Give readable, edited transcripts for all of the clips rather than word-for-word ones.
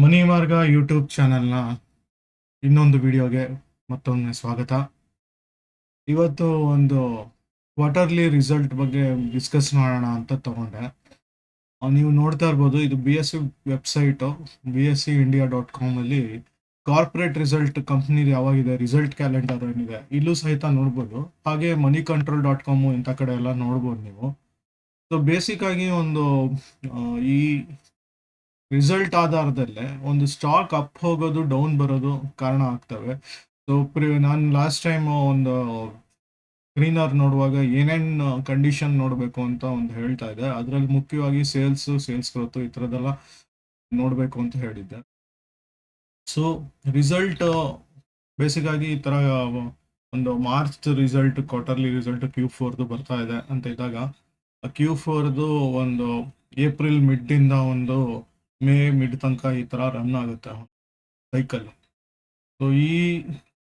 ಮನಿ ಮಾರ್ಗ ಯೂಟ್ಯೂಬ್ ಚಾನೆಲ್ನ ಇನ್ನೊಂದು ವಿಡಿಯೋಗೆ ಮತ್ತೊಮ್ಮೆ ಸ್ವಾಗತ. ಇವತ್ತು ಒಂದು ಕ್ವಾರ್ಟರ್ಲಿ ರಿಸಲ್ಟ್ ಬಗ್ಗೆ ಡಿಸ್ಕಸ್ ಮಾಡೋಣ ಅಂತ ತಗೊಂಡೆ. ನೀವು ನೋಡ್ತಾ ಇರ್ಬೋದು, ಇದು B S C website, bscindia.com ಅಲ್ಲಿ ಕಾರ್ಪೊರೇಟ್ ರಿಸಲ್ಟ್ ಕಂಪ್ನಿ ಯಾವಾಗಿದೆ, ರಿಸಲ್ಟ್ ಕ್ಯಾಲೆಂಡರ್ ಏನಿದೆ ಇಲ್ಲೂ ಸಹಿತ ನೋಡ್ಬೋದು. ಹಾಗೆ moneycontrol.com ಇಂಥ ಕಡೆ ಎಲ್ಲ ನೋಡ್ಬೋದು ನೀವು. ಸೊ ಬೇಸಿಕ್ ಆಗಿ ಒಂದು ಈ ರಿಸಲ್ಟ್ ಆಧಾರದಲ್ಲೇ ಒಂದು ಸ್ಟಾಕ್ ಅಪ್ ಹೋಗೋದು ಡೌನ್ ಬರೋದು ಕಾರಣ ಆಗ್ತವೆ. ಸೊ ನಾನು ಲಾಸ್ಟ್ ಟೈಮ್ ಒಂದು ಸ್ಕ್ರೀನರ್ ನೋಡುವಾಗ ಏನೇನು ಕಂಡೀಷನ್ ನೋಡಬೇಕು ಅಂತ ಒಂದು ಹೇಳ್ತಾ ಇದ್ದೆ. ಅದರಲ್ಲಿ ಮುಖ್ಯವಾಗಿ ಸೇಲ್ಸ್ ಗ್ರೋತ್ ಈ ಥರದ್ದೆಲ್ಲ ನೋಡಬೇಕು ಅಂತ ಹೇಳಿದ್ದೆ. ಸೊ ರಿಸಲ್ಟ್ ಬೇಸಿಕ್ ಆಗಿ ಈ ಥರ ಒಂದು March result, quarterly result Q4 ಬರ್ತಾ ಇದೆ ಅಂತ ಇದ್ದಾಗ, Q4 ಒಂದು ಏಪ್ರಿಲ್ ಮಿಡ್ಡಿಂದ ಒಂದು ಮೇ ಮಿಡ್ ತನಕ ಈ ಥರ ರನ್ ಆಗುತ್ತೆ ಸೈಕಲ್. ಸೊ ಈ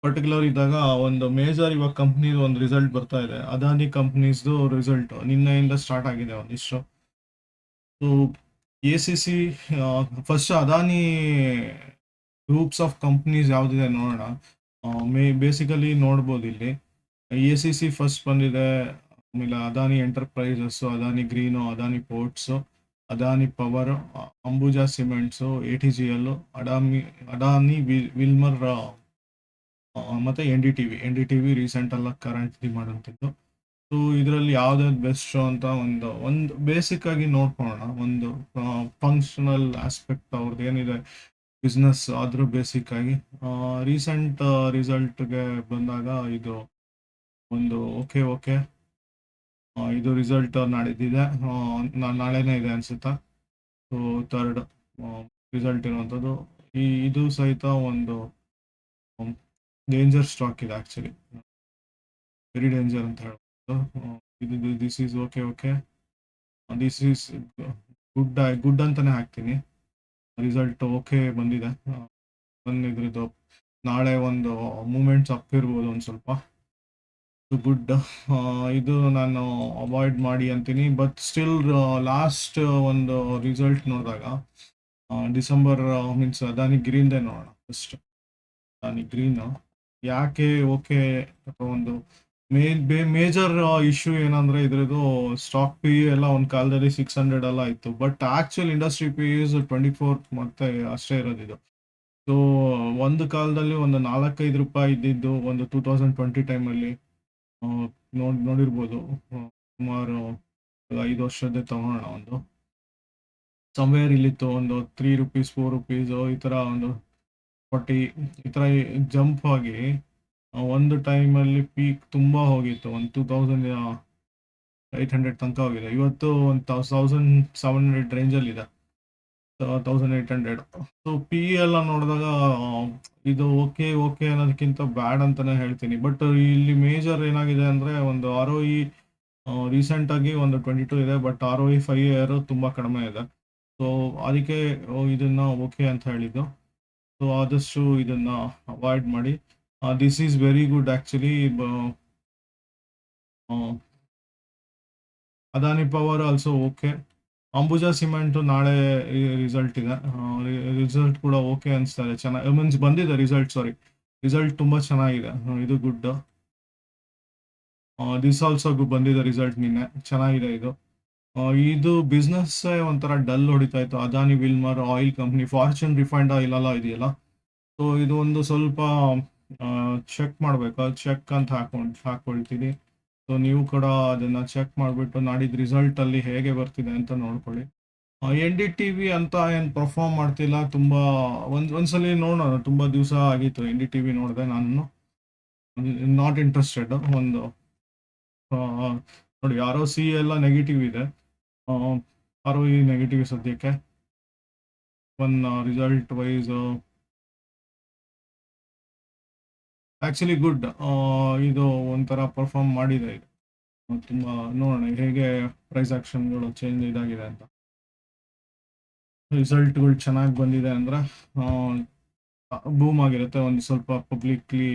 ಪರ್ಟಿಕ್ಯುಲರ್ ಇದ್ದಾಗ ಒಂದು ಮೇಜರ್ ಇವಾಗ ಕಂಪ್ನಿದು ಒಂದು ರಿಸಲ್ಟ್ ಬರ್ತಾ ಇದೆ. ಅದಾನಿ ಕಂಪ್ನೀಸ್ದು ರಿಸಲ್ಟ್ ನಿನ್ನೆಯಿಂದ ಸ್ಟಾರ್ಟ್ ಆಗಿದೆ ಒಂದಿಷ್ಟು. So ACC first Adani groups of companies ಯಾವುದಿದೆ ನೋಡೋಣ. ಬೇಸಿಕಲಿ ನೋಡ್ಬೋದು ಇಲ್ಲಿ ACC ಫಸ್ಟ್ ಬಂದಿದೆ, ಆಮೇಲೆ Adani Enterprises, Adani Green, Adani Ports, Adani Power, Ambuja Cements, ATGL, Adani Wilmar, ಮತ್ತೆ NDTV ರೀಸೆಂಟ್ ಎಲ್ಲ ಕರೆಂಟ್ಲಿ ಮಾಡುವಂಥದ್ದು. ಸೊ ಇದರಲ್ಲಿ ಯಾವ್ದಾದ್ರು ಬೆಸ್ಟ್ ಅಂತ ಒಂದು ಬೇಸಿಕ್ ಆಗಿ ನೋಡ್ಕೊಳ್ಳೋಣ. ಒಂದು ಫಂಕ್ಷನಲ್ ಆಸ್ಪೆಕ್ಟ್ ಅವ್ರದ್ದು ಏನಿದೆ ಬಿಸ್ನೆಸ್, ಅದ್ರ ಬೇಸಿಕ್ ಆಗಿ ರೀಸೆಂಟ್ ರಿಸಲ್ಟ್ಗೆ ಬಂದಾಗ ಇದು ಒಂದು ಓಕೆ ಇದು ರಿಸಲ್ಟ್ ನಾಡಿದ್ದಿದೆ, ನಾಳೆನೇ ಇದೆ ಅನ್ಸುತ್ತಾ. ಸೊ ಥರ್ಡ್ ರಿಸಲ್ಟ್ ಇರುವಂಥದ್ದು ಇದು ಸಹಿತ ಒಂದು ಡೇಂಜರ್ ಸ್ಟಾಕ್ ಇದೆ ಆ್ಯಕ್ಚುಲಿ, ವೆರಿ ಡೇಂಜರ್ ಅಂತ ಹೇಳ್ಬೋದು. ಇದು this is okay this is good ಅಂತಾನೆ ಹಾಕ್ತೀನಿ. ರಿಸಲ್ಟ್ ಓಕೆ ಬಂದಿದೆ. ಇದ್ರದ್ದು ನಾಳೆ ಒಂದು ಮೂಮೆಂಟ್ಸ್ ಅಪ್ ಇರ್ಬೋದು ಒಂದು ಸ್ವಲ್ಪ, ಗುಡ್. ಇದು ನಾನು ಅವಾಯ್ಡ್ ಮಾಡಿ ಅಂತೀನಿ. ಬಟ್ ಸ್ಟಿಲ್ ಲಾಸ್ಟ್ ಒಂದು ರಿಸಲ್ಟ್ ನೋಡಿದಾಗ ಡಿಸೆಂಬರ್ ಮೀನ್ಸ್ ಅದಾನಿ ಗ್ರೀನ್ದೇ ನೋಡೋಣ ಫಸ್ಟ್. ಅದಾನಿ ಗ್ರೀನ್ ಯಾಕೆ ಓಕೆ, ಒಂದು ಮೇಜರ್ ಇಶ್ಯೂ ಏನಂದ್ರೆ ಇದ್ರದ್ದು ಸ್ಟಾಕ್ ಪಿ ಎಲ್ಲ ಒಂದು ಕಾಲದಲ್ಲಿ 600 ಎಲ್ಲ ಇತ್ತು. But actual industry P is 24 ಮತ್ತೆ ಅಷ್ಟೇ ಇರೋದಿದು. ಸೊ ಒಂದು ಕಾಲದಲ್ಲಿ ಒಂದು 4-5 ರೂಪಾಯಿ ಇದ್ದಿದ್ದು ಒಂದು 2020 ಟೈಮಲ್ಲಿ ನೋಡಿರ್ಬೋದು. ಸುಮಾರು 5 ವರ್ಷದ ತಗೋಣ, ಒಂದು ಸಮ್ವೇರ್ ಇಲ್ಲಿತ್ತು, ಒಂದು 3 ರೂಪೀಸ್ 4 ರೂಪೀಸ್ ಈ ಥರ ಒಂದು 40 ಈ ಥರ ಜಂಪ್ ಆಗಿ ಒಂದು ಟೈಮಲ್ಲಿ ಪೀಕ್ ತುಂಬ ಹೋಗಿತ್ತು, ಒಂದು 2800 ತನಕ ಹೋಗಿದೆ. ಇವತ್ತು ಒಂದು 1700 ರೇಂಜಲ್ಲಿದೆ, 1800. ಸೊ ಪಿ ಎಲ್ಲ ನೋಡಿದಾಗ ಇದು ಓಕೆ ಅನ್ನೋದಕ್ಕಿಂತ ಬ್ಯಾಡ್ ಅಂತಾನೆ ಹೇಳ್ತೀನಿ. ಬಟ್ ಇಲ್ಲಿ ಮೇಜರ್ ಏನಾಗಿದೆ ಅಂದರೆ ಒಂದು ROE ರೀಸೆಂಟಾಗಿ ಒಂದು 22 ಇದೆ, ಬಟ್ ROE 5 ಇಯರ್ ತುಂಬ ಕಡಿಮೆ ಇದೆ. ಸೊ ಅದಕ್ಕೆ ಇದನ್ನ ಓಕೆ ಅಂತ ಹೇಳಿದ್ದು. ಸೊ ಆದಷ್ಟು ಇದನ್ನ ಅವಾಯ್ಡ್ ಮಾಡಿ. This is very good actually. Adani power also okay. Ambuja cement ನಾಳೆ ರಿಸಲ್ಟ್ ಇದೆ, ರಿಸಲ್ಟ್ ಕೂಡ ಓಕೆ ಅನಿಸ್ತಾರೆ, ಚೆನ್ನಾಗಿ ಮೀನ್ಸ್ ಬಂದಿದೆ ರಿಸಲ್ಟ್ ತುಂಬ ಚೆನ್ನಾಗಿದೆ, ಇದು ಗುಡ್. ದಿಸ್ ಆಲ್ಸೋ ಬಂದಿದೆ ರಿಸಲ್ಟ್ ನಿನ್ನೆ, ಚೆನ್ನಾಗಿದೆ ಇದು. ಇದು ಬಿಸ್ನೆಸ್ ಒಂಥರ ಡಲ್ ಹೊಡಿತಾ ಇತ್ತು. Adani ವಿಲ್ಮರ್ oil company, fortune refined oil ಎಲ್ಲ ಇದೆಯಲ್ಲ, ಸೊ ಇದು ಒಂದು ಸ್ವಲ್ಪ ಚೆಕ್ ಮಾಡಬೇಕು, ಚೆಕ್ ಅಂತ ಹಾಕೊಳ್ತೀನಿ. ಸೊ ನೀವು ಕೂಡ ಅದನ್ನ ಚೆಕ್ ಮಾಡಿಬಿಟ್ಟು ನಾಡಿದ್ದು ರಿಸಲ್ಟಲ್ಲಿ ಹೇಗೆ ಬರ್ತಿದೆ ಅಂತ ನೋಡ್ಕೊಳ್ಳಿ. NDTV ಅಂತ ಏನು ಪರ್ಫಾರ್ಮ್ ಮಾಡ್ತಿಲ್ಲ, ತುಂಬ ಒಂದ್ಸಲಿ ನೋಡೋಣ. ತುಂಬ ದಿವಸ ಆಗಿತ್ತು NDTV ನೋಡಿದೆ ನಾನು, ನಾಟ್ ಇಂಟ್ರೆಸ್ಟೆಡ್. ಒಂದು ನೋಡಿ ROC ಎಲ್ಲ ನೆಗೆಟಿವ್ ಇದೆ, ROE ನೆಗೆಟಿವ್ ಸದ್ಯಕ್ಕೆ. ರಿಸಲ್ಟ್ ವೈಸ್ ಆ್ಯಕ್ಚುಲಿ ಗುಡ್, ಇದು ಒಂಥರ ಪರ್ಫಾರ್ಮ್ ಮಾಡಿದೆ. ಇದು ತುಂಬ ನೋಡೋಣ ಹೇಗೆ ಪ್ರೈಸ್ ಆಕ್ಷನ್ಗಳು ಚೇಂಜ್ ಇದಾಗಿದೆ ಅಂತ. ರಿಸಲ್ಟ್ಗಳು ಚೆನ್ನಾಗಿ ಬಂದಿದೆ ಅಂದರೆ ಬೂಮ್ ಆಗಿರುತ್ತೆ, ಒಂದು ಸ್ವಲ್ಪ ಪಬ್ಲಿಕ್ಲಿ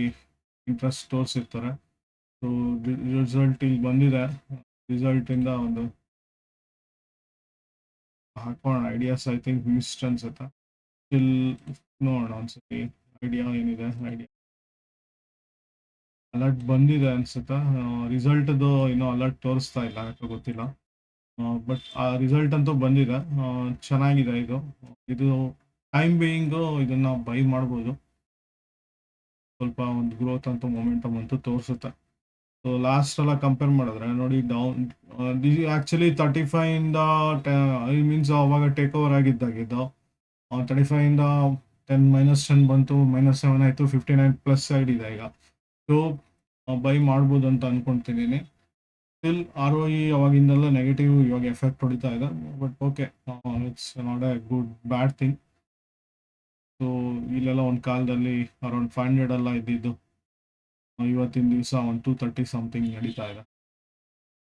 ಇಂಟ್ರೆಸ್ಟ್ ತೋರಿಸಿರ್ತಾರೆ. ಸೊ ರಿಸಲ್ಟ್ ಇಲ್ಲಿ ಬಂದಿದೆ, ರಿಸಲ್ಟಿಂದ ಒಂದು ಹಾಕೋಣ ಐಡಿಯಾಸ್. ಐ ಥಿಂಕ್ ಮಿಸ್ಟ್ ಅನ್ಸುತ್ತೆ. ಸ್ಟಿಲ್ ನೋಡೋಣ ಒಂದ್ಸತಿ. ಐಡಿಯಾ ಏನಿದೆ, ಐಡಿಯಾ ಅಲರ್ಟ್ ಬಂದಿದೆ ಅನ್ಸುತ್ತಾ. ರಿಸಲ್ಟ್ದು ಇನ್ನೂ ಅಲರ್ಟ್ ತೋರಿಸ್ತಾ ಇಲ್ಲ, ಯಾಕೆ ಗೊತ್ತಿಲ್ಲ. ಬಟ್ ಆ ರಿಸಲ್ಟ್ ಅಂತೂ ಬಂದಿದೆ. ಚೆನ್ನಾಗಿದೆ ಇದು. ಇದು ಟೈಮ್ ಬೀಯಿಂಗು ಇದನ್ನ ಬೈ ಮಾಡ್ಬೋದು. ಸ್ವಲ್ಪ ಒಂದು ಗ್ರೋತ್ ಅಂತೂ ಮೊಮೆಂಟಮ್ ಅಂತೂ ತೋರಿಸುತ್ತೆ. ಸೊ ಲಾಸ್ಟ್ ಎಲ್ಲ ಕಂಪೇರ್ ಮಾಡಿದ್ರೆ ನೋಡಿ, ಡೌನ್ ಆಕ್ಚುಲಿ 35 ಇಂದ ಐ ಮೀನ್ಸ್ ಅವಾಗ ಟೇಕ್ ಓವರ್ ಆಗಿದ್ದಾಗಿದ್ದು. 35 ಇಂದ 10 ಬಂತು, -7 ಆಯಿತು, 59 ಪ್ಲಸ್ ಸೈಡ್ ಇದೆ ಈಗ. ಸೊ ಬೈ ಮಾಡ್ಬೋದು ಅಂತ ಅನ್ಕೊಂತಿದ್ದೀನಿ. ಸ್ಟಿಲ್ ROE ಅವಾಗಿಂದೆಲ್ಲ ನೆಗೆಟಿವ್, ಇವಾಗ ಎಫೆಕ್ಟ್ ಹೊಡಿತಾ ಇದೆ. But okay, it's not A good bad thing. So ಇಲ್ಲೆಲ್ಲ ಒಂದು ಕಾಲದಲ್ಲಿ ಅರೌಂಡ್ 500 ಎಲ್ಲ ಇದ್ದಿದ್ದು, ಇವತ್ತಿನ ದಿವಸ ಒಂದು 230 ಸಮಥಿಂಗ್ ನಡೀತಾ ಇದೆ,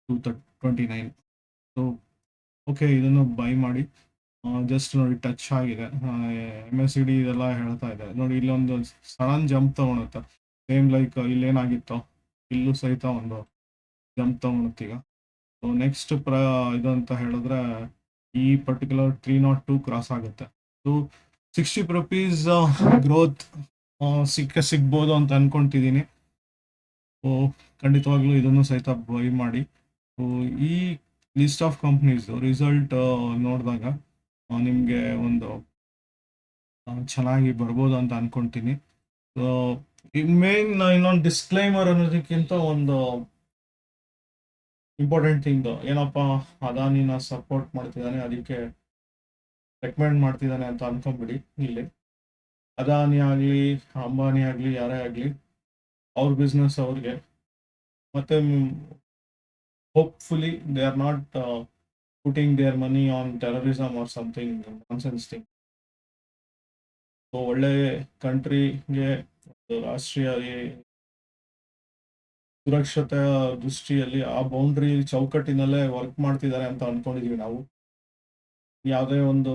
229. ಸೊ ಓಕೆ, ಇದನ್ನು ಬೈ ಮಾಡಿ. ಜಸ್ಟ್ ನೋಡಿ ಟಚ್ ಆಗಿದೆ. MACD ಇದೆಲ್ಲ ಹೇಳ್ತಾ ಇದೆ ನೋಡಿ, ಇಲ್ಲೊಂದು ಸಡನ್ ಜಂಪ್ ತಗೊಳುತ್ತೆ. ಸೇಮ್ ಲೈಕ್ ಇಲ್ಲೇನಾಗಿತ್ತು, ಇಲ್ಲೂ ಸಹಿತ ಒಂದು ಜಂಪ್ ತಗೊಳುತ್ತೆ ಈಗ. ಸೊ ನೆಕ್ಸ್ಟ್ ಇದು ಅಂತ ಹೇಳಿದ್ರೆ ಈ ಪರ್ಟಿಕ್ಯುಲರ್ 302 ಕ್ರಾಸ್ ಆಗುತ್ತೆ. ಸೊ 60 ರುಪೀಸ್ ಗ್ರೋತ್ ಸಿಗ್ಬೋದು ಅಂತ ಅನ್ಕೊಂತಿದ್ದೀನಿ. ಸೊ ಖಂಡಿತವಾಗ್ಲೂ ಇದನ್ನು ಸಹಿತ ಬೈ ಮಾಡಿ. ಸೊ ಈ ಲಿಸ್ಟ್ ಆಫ್ ಕಂಪ್ನೀಸ್ ರಿಸಲ್ಟ್ ನೋಡಿದಾಗ ನಿಮಗೆ ಒಂದು ಚೆನ್ನಾಗಿ ಬರ್ಬೋದು ಅಂತ ಅನ್ಕೊಂತೀನಿ. ಸೊ ಮೇನ್ ಇನ್ನೊಂದು ಡಿಸ್ಕ್ಲೈಮರ್ ಅನ್ನೋದಕ್ಕಿಂತ ಒಂದು ಇಂಪಾರ್ಟೆಂಟ್ ಥಿಂಗ್ ಏನಪ್ಪ, ಅದಾನಿನ ಸಪೋರ್ಟ್ ಮಾಡ್ತಿದ್ದಾನೆ, ಅದಕ್ಕೆ ರೆಕಮೆಂಡ್ ಮಾಡ್ತಿದ್ದಾನೆ ಅಂತ ಅನ್ಕೊಂಬಿಡಿ. ಇಲ್ಲಿ ಅದಾನಿ ಆಗಲಿ ಅಂಬಾನಿ ಆಗಲಿ ಯಾರೇ ಆಗಲಿ, ಅವ್ರ ಬಿಸ್ನೆಸ್ ಅವ್ರಿಗೆ. ಮತ್ತೆ hopefully they are not putting their money on terrorism or something nonsense thing. So ಒಳ್ಳೆ ಕಂಟ್ರಿಗೆ ರಾಷ್ಟ್ರೀಯ ಸುರಕ್ಷತೆ ದೃಷ್ಟಿಯಲ್ಲಿ ಆ ಬೌಂಡ್ರಿ ಚೌಕಟ್ಟಿನಲ್ಲೇ ವರ್ಕ್ ಮಾಡ್ತಿದ್ದಾರೆ ಅಂತ ಅನ್ಕೊಂಡಿದೀವಿ ನಾವು. ಯಾವುದೇ ಒಂದು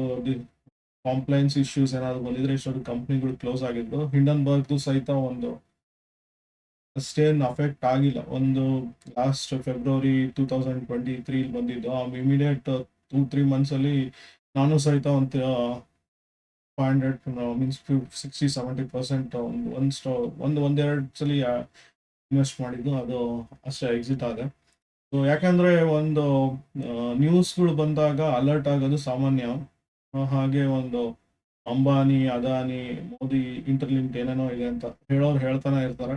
ಕಾಂಪ್ಲೈನ್ಸ್ ಇಶ್ಯೂಸ್ ಏನಾದ್ರು ಬಂದಿದ್ರೆ ಇಷ್ಟೊಂದು ಕಂಪ್ನಿಗಳು ಕ್ಲೋಸ್ ಆಗಿದ್ದು. ಹಿಂಡನ್ಬರ್ಗ್ದು ಸಹಿತ ಒಂದು ಅಷ್ಟೇನು ಅಫೆಕ್ಟ್ ಆಗಿಲ್ಲ. ಒಂದು ಲಾಸ್ಟ್ ಫೆಬ್ರವರಿ 2023 ಬಂದಿದ್ದು, ಇಮಿಡಿಯೇಟ್ 2-3 ಮಂತ್ಸಲ್ಲಿ ನಾನು ಸಹಿತ ಒಂದು 500 ಮೀನ್ಸ್ 60-70% ಒಂದೆರಡು ಸಲ ಇನ್ವೆಸ್ಟ್ ಮಾಡಿದ್ದು, ಅದು ಅಷ್ಟೇ ಎಕ್ಸಿಟ್ ಆದೆ. ಸೊ ಯಾಕಂದ್ರೆ ಒಂದು ನ್ಯೂಸ್ಗಳು ಬಂದಾಗ ಅಲರ್ಟ್ ಆಗೋದು ಸಾಮಾನ್ಯ. ಹಾಗೆ ಒಂದು ಅಂಬಾನಿ, ಅದಾನಿ, ಮೋದಿ ಇಂಟರ್ಲಿಂಕ್ಡ್ ಏನೇನೋ ಇದೆ ಅಂತ ಹೇಳೋರು ಹೇಳ್ತಾನೆ ಇರ್ತಾರೆ,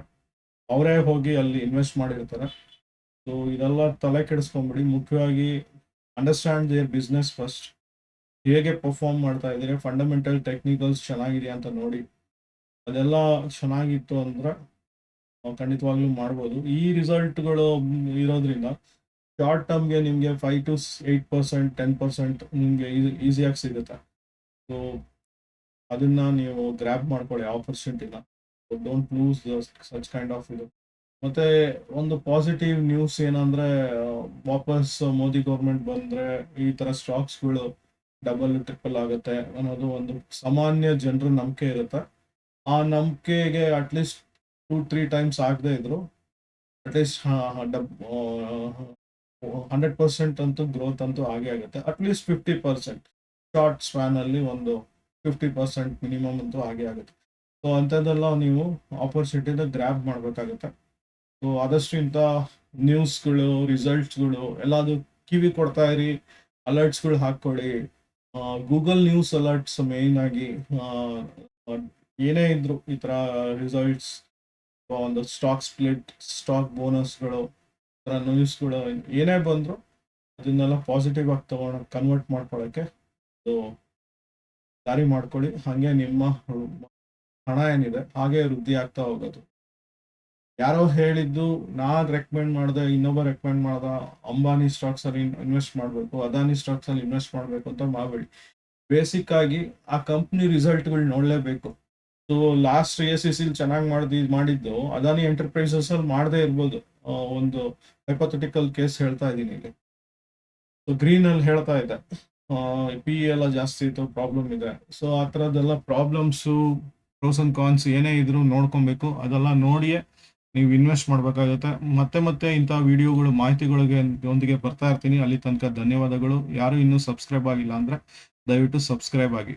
ಅವರೇ ಹೋಗಿ ಅಲ್ಲಿ ಇನ್ವೆಸ್ಟ್ ಮಾಡಿರ್ತಾರೆ. ಸೊ ಇದೆಲ್ಲ ತಲೆ ಕೆಡಿಸ್ಕೊಂಬಿಡಿ. ಮುಖ್ಯವಾಗಿ ಅಂಡರ್ಸ್ಟ್ಯಾಂಡ್ ದೇರ್ ಬಿಸ್ನೆಸ್ ಫಸ್ಟ್. ಹೇಗೆ ಪರ್ಫಾರ್ಮ್ ಮಾಡ್ತಾ ಇದ್ದಾರೆ, ಫಂಡಮೆಂಟಲ್ ಟೆಕ್ನಿಕಲ್ಸ್ ಚೆನ್ನಾಗಿದೆಯಾ ಅಂತ ನೋಡಿ. ಅದೆಲ್ಲ ಚೆನ್ನಾಗಿತ್ತು ಅಂದ್ರೆ ಖಂಡಿತವಾಗ್ಲೂ ಮಾಡ್ಬೋದು. ಈ ರಿಸಲ್ಟ್ಗಳು ಇರೋದ್ರಿಂದ ಶಾರ್ಟ್ ಟರ್ಮ್ಗೆ ನಿಮಗೆ 5 to 8%, 10% ನಿಮಗೆ ಈಸಿಯಾಗಿ ಸಿಗುತ್ತೆ. ಸೊ ಅದನ್ನ ನೀವು ಗ್ರ್ಯಾಬ್ ಮಾಡ್ಕೊಳ್ಳಿ ಆಪರ್ಚುನಿಟಿನ. Don't lose such kind of ಇದು. ಮತ್ತೆ ಒಂದು ಪಾಸಿಟಿವ್ ನ್ಯೂಸ್ ಏನಂದ್ರೆ, ವಾಪಸ್ ಮೋದಿ ಗೌರ್ಮೆಂಟ್ ಬಂದ್ರೆ ಈ ತರ ಸ್ಟಾಕ್ಸ್ಗಳು ಡಬಲ್ ಟ್ರಿಪಲ್ ಆಗುತ್ತೆ ಅನ್ನೋದು ಒಂದು ಸಾಮಾನ್ಯ ಜನರ ನಂಬಿಕೆ ಇರುತ್ತೆ. ಆ ನಂಬಿಕೆಗೆ ಅಟ್ಲೀಸ್ಟ್ 2-3 ಟೈಮ್ಸ್ ಆಗದೆ ಇದ್ರು ಅಟ್ಲೀಸ್ಟ್ 100% ಅಂತೂ ಗ್ರೋತ್ ಅಂತೂ ಆಗೇ ಆಗುತ್ತೆ. ಅಟ್ಲೀಸ್ಟ್ 50% ಶಾರ್ಟ್ ಸ್ಪ್ಯಾನ್ ಅಲ್ಲಿ ಒಂದು 50% ಮಿನಿಮಮ್ ಅಂತೂ ಆಗೇ ಆಗುತ್ತೆ. ಸೊ ಅಂಥದ್ದೆಲ್ಲ ನೀವು ಆಪರ್ಚುನಿಟಿನ ಗ್ರ್ಯಾಬ್ ಮಾಡಬೇಕಾಗುತ್ತೆ. ಸೊ ಆದಷ್ಟು ಇಂಥ ನ್ಯೂಸ್ಗಳು, ರಿಸಲ್ಟ್ಸ್ಗಳು ಎಲ್ಲದು ಕಿವಿ ಕೊಡ್ತಾ ಇರಿ, ಅಲರ್ಟ್ಸ್ಗಳು ಹಾಕ್ಕೊಳ್ಳಿ. ಗೂಗಲ್ ನ್ಯೂಸ್ ಅಲರ್ಟ್ಸ್ ಮೇಯ್ನ್ ಆಗಿ ಏನೇ ಇದ್ರು ಈ ಥರ ರಿಸಲ್ಟ್ಸ್, ಒಂದು ಸ್ಟಾಕ್ ಸ್ಪ್ಲಿಟ್, ಸ್ಟಾಕ್ ಬೋನಸ್ಗಳು, ಥರ ನ್ಯೂಸ್ಗಳು ಏನೇ ಬಂದರೂ ಅದನ್ನೆಲ್ಲ ಪಾಸಿಟಿವ್ ಆಗಿ ಕನ್ವರ್ಟ್ ಮಾಡ್ಕೊಳ್ಳೋಕ್ಕೆ ದಾರಿ ಮಾಡ್ಕೊಳ್ಳಿ. ಹಾಗೆ ನಿಮ್ಮ ಹಣ ಏನಿದೆ ಹಾಗೆ ವೃದ್ಧಿ ಆಗ್ತಾ ಹೋಗೋದು. ಯಾರೋ ಹೇಳಿದ್ದು ನಾನು ರೆಕಮೆಂಡ್ ಮಾಡಿದೆ, ಇನ್ನೊಬ್ಬ ರೆಕಮೆಂಡ್ ಮಾಡ್ದ, ಅಂಬಾನಿ ಸ್ಟಾಕ್ಸ್ ಅಲ್ಲಿ ಇನ್ವೆಸ್ಟ್ ಮಾಡಬೇಕು, ಅದಾನಿ ಸ್ಟಾಕ್ಸ್ ಅಲ್ಲಿ ಇನ್ವೆಸ್ಟ್ ಮಾಡಬೇಕು ಅಂತ ಮಾಡಬೇಡಿ. ಬೇಸಿಕ್ ಆಗಿ ಆ ಕಂಪ್ನಿ ರಿಸಲ್ಟ್ಗಳು ನೋಡಲೇಬೇಕು. ಸೊ ಲಾಸ್ಟ್ ACC ಚೆನ್ನಾಗಿ ಮಾಡಿದ್ದು ಅದಾನಿ ಎಂಟರ್ಪ್ರೈಸಸ್ ಅಲ್ಲಿ ಮಾಡದೇ ಇರ್ಬೋದು. ಒಂದು ಹೈಪೋಥೆಟಿಕಲ್ ಕೇಸ್ ಹೇಳ್ತಾ ಇದ್ದೀನಿ ಇಲ್ಲಿ. ಸೊ ಗ್ರೀನ್ ಅಲ್ಲಿ ಹೇಳ್ತಾ ಇದ್ದೆ, PE ಎಲ್ಲ ಜಾಸ್ತಿ ಇತ್ತು, ಪ್ರಾಬ್ಲಮ್ ಇದೆ. ಸೊ ಆ ಥರದ್ದೆಲ್ಲ ಪ್ರಾಬ್ಲಮ್ಸು, ಪ್ರೋಸ್ ಅಂಡ್ ಕಾನ್ಸ್ ಏನೇ ಇದ್ರು ನೋಡ್ಕೊಬೇಕು. ಅದೆಲ್ಲ ನೋಡಿಯೇ ನೀವು ಇನ್ವೆಸ್ಟ್ ಮಾಡಬೇಕಾಗುತ್ತೆ. ಮತ್ತೆ ಇಂಥ ವಿಡಿಯೋಗಳು, ಮಾಹಿತಿಗಳಿಗೆ ಒಂದಿಗೆ ಬರ್ತಾ ಇರ್ತೀನಿ. ಅಲ್ಲಿ ತನಕ ಧನ್ಯವಾದಗಳು. ಯಾರು ಇನ್ನೂ ಸಬ್ಸ್ಕ್ರೈಬ್ ಆಗಿಲ್ಲ ಅಂದರೆ ದಯವಿಟ್ಟು ಸಬ್ಸ್ಕ್ರೈಬ್ ಆಗಿ.